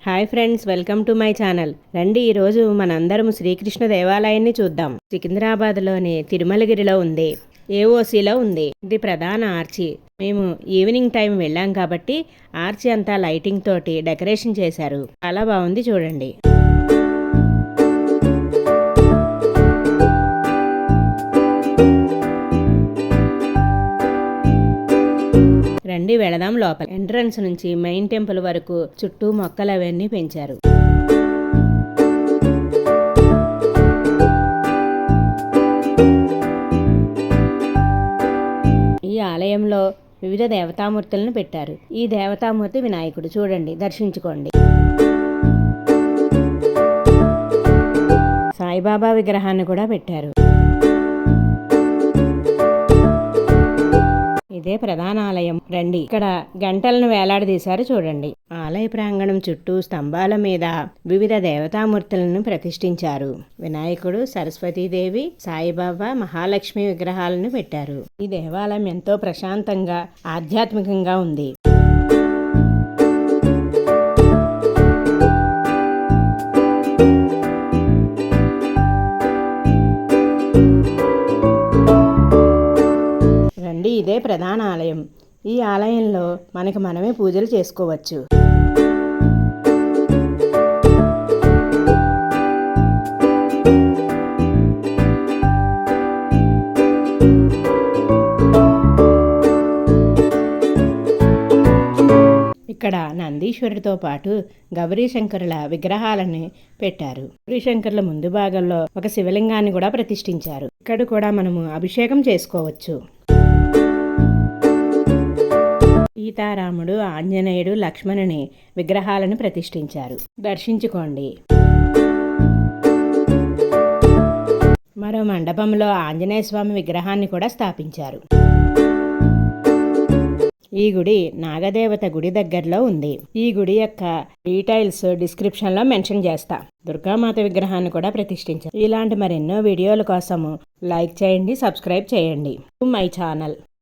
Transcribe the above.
Hi friends, welcome to my channel. రండి, ఈరోజు మనందరం శ్రీకృష్ణ దేవాలయాన్ని చూద్దాం. సికింద్రాబాద్లోని తిరుమలగిరిలో ఉంది, ఏఓసీలో ఉంది. ఇది ప్రధాన ఆర్చి. మేము ఈవినింగ్ టైం వెళ్ళాం కాబట్టి ఆర్చి అంతా లైటింగ్ తోటి డెకరేషన్ చేశారు. చాలా బాగుంది, చూడండి. రండి వెళదాం లోపల. ఎంట్రన్స్ నుంచి మెయిన్ టెంపుల్ వరకు చుట్టూ మొక్కలు అవన్నీ పెంచారు. ఈ ఆలయంలో వివిధ దేవతామూర్తులను పెట్టారు. ఈ దేవతామూర్తి వినాయకుడు, చూడండి, దర్శించుకోండి. సాయిబాబా విగ్రహాన్ని కూడా పెట్టారు. ఇదే ప్రధాన ఆలయం. రండి, ఇక్కడ గంటలను వేలాడదీశారు, చూడండి. ఆలయ ప్రాంగణం చుట్టూ స్తంభాల మీద వివిధ దేవతామూర్తులను ప్రతిష్ఠించారు. వినాయకుడు, సరస్వతీదేవి, సాయిబాబా, మహాలక్ష్మి విగ్రహాలను పెట్టారు. ఈ దేవాలయం ఎంతో ప్రశాంతంగా, ఆధ్యాత్మికంగా ఉంది. ఇదే ప్రధాన ఆలయం. ఈ ఆలయంలో మనకి మనమే పూజలు చేసుకోవచ్చు. ఇక్కడ నందీశ్వరుడితో పాటు గౌరీశంకరుల విగ్రహాలని పెట్టారు. గౌరీశంకరుల ముందు భాగంలో ఒక శివలింగాన్ని కూడా ప్రతిష్ఠించారు. ఇక్కడ కూడా మనము అభిషేకం చేసుకోవచ్చు. సీతారాముడు, ఆంజనేయుడు, లక్ష్మణుని విగ్రహాలను ప్రతిష్ఠించారు. దర్శించుకోండి. మరో మండపంలో ఆంజనేయ స్వామి విగ్రహాన్ని కూడా స్థాపించారు. ఈ గుడి నాగదేవత గుడి దగ్గరలో ఉంది. ఈ గుడి యొక్క డీటెయిల్స్ డిస్క్రిప్షన్లో మెన్షన్ చేస్తా. దుర్గామాత విగ్రహాన్ని కూడా ప్రతిష్ఠించారు. ఇలాంటి మరెన్నో వీడియోల కోసము లైక్ చేయండి, సబ్స్క్రైబ్ చేయండి. My channel.